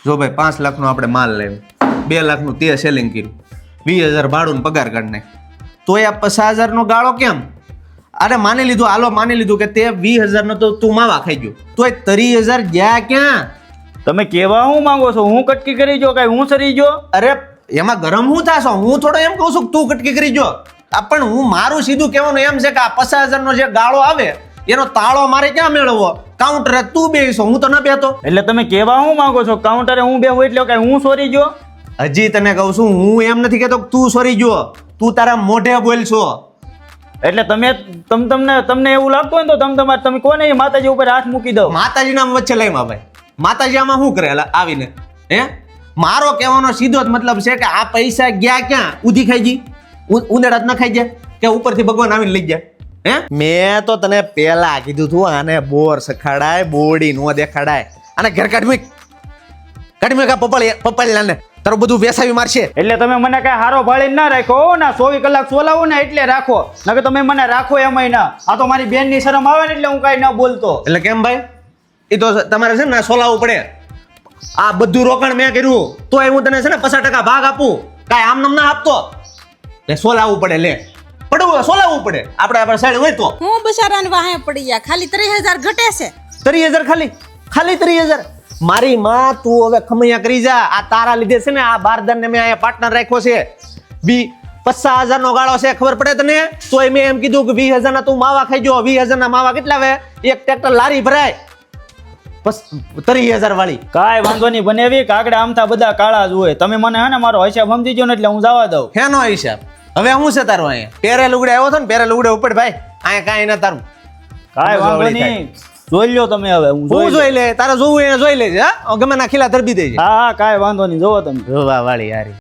જો ભાઈ 5 લાખનો આપણે માલ લેવો, 2 લાખનું તે સેલિંગ કર્યું, 20,000 ભાડું પગાર કાઢ નાખ, તો એ 50,000 ગાળો કેમ? અરે માની લીધું, હાલો માની લીધું કે તે 20,000 નો તો તું માવા ખાઈ ગયો, તો 30,000 ગયા ક્યાં? તમે કેવા હું માંગો છો? હું કટકી કરી જો કઈ હું સરી જો? અરે એમાં ગરમ હું થાશો? હું થોડો એમ કહું છું કે તું કટકી કરી જો. પણ હું મારું સીધું કહેવાનું એમ છે કે આ 50,000 નો જે ગાળો આવે એનો તાળો મારે ક્યાં મેળવવો? કાઉન્ટરે તું બેસો, હું તો ન બેતો. એટલે તમે કેવા હું માંગો છો? કાઉન્ટરે હું બેહું એટલે કઈ હું સોરી જો? હજી તને કહું છું, હું એમ નથી કહેતો કે તું સોરી જો, તું તારા મોઢે બોલ છો. એટલે તમને એવું લાગતું હોય ને તો તમે કોને માતાજી ઉપર હાથ મૂકી દો. માતાજીના વચ્ચે લઈમાં ભાઈ, માતાજી આમાં શું કરે આવીને? હે, મારો કહેવાનો સીધો જ મતલબ છે કે આ પૈસા ગયા ક્યાં? ઉધી ખાઈ ગઈ, ઉંદેડા જ ન ખાઈ જાય કે ઉપરથી ભગવાન આવીને લઈ જાય? હે, મેં તો તને પેલા કીધું તું આને બોર સખાડાય, બોડી નો દેખાડાય, અને ઘર કાઢ કા પપળ ને તારું બધું વેસાવી મારશે. એટલે તમે મને કઈ હારો ભાળીને ના રાખો ને, 24 કલાક સોલાવો ને એટલે રાખો, નકર તમે મને રાખો એમાંય ના. આ તો મારી બેન ની શરમ આવે ને એટલે હું કઈ ના બોલતો. એટલે કેમ ભાઈ? એ તો તમારે છે ને સોલાવવું પડે. આ બધું રોકાણ મેં કર્યું તો હું તને છે ને 50% ભાગ આપું, કાંઈ આમ નામ ના આપતો. લે સોલાવવું પડે, લે સોલાવવું પડે. આપણે સાઈડ હોય તો હું બિચારાને વાહે પડી ગયા. ખાલી 30,000 ઘટે છે. 30,000 ખાલી 30,000. મારી માં, તું હવે ખમૈયા કરી જા. આ તારા લીધે છે ને આ બારદાન ને મેં અહીંયા પાર્ટનર રાખ્યો છે. 50,000 નો ગાળો છે, ખબર પડે તને? તોય મેં એમ કીધું કે 20,000 ના તું માવા ખાઈ જો. 20,000 ના માવા કેટલા આવે? એક ટ્રેક્ટર લારી ભરાય. બસ 30,000 વાળી. કાંઈ વાંધો નહીં બનેવી, કાગડા આમથા બધા કાળા જ હોય. તમે મને હે ને મારો હિસાબ સમજી જો ને એટલે હું જવા દઉં. હેનો હિસાબ? હવે હું છે તારું અહીંયા? પેરે લુગડે આવ્યો હતો ને, પેરે લુગડે ઉપર ભાઈ, અહીંયા કાંઈ ના તારું. કાંઈ વાંધો નહીં, જોઈ લ્યો તમે. હવે હું જોઈ લે, તારે જોવું એને જોઈ લેજે. હા, ગમે ના ખીલા ધરબી દેજે. હા કાંઈ વાંધો નહીં, જોવો તમે. જોવા વાળી યાર.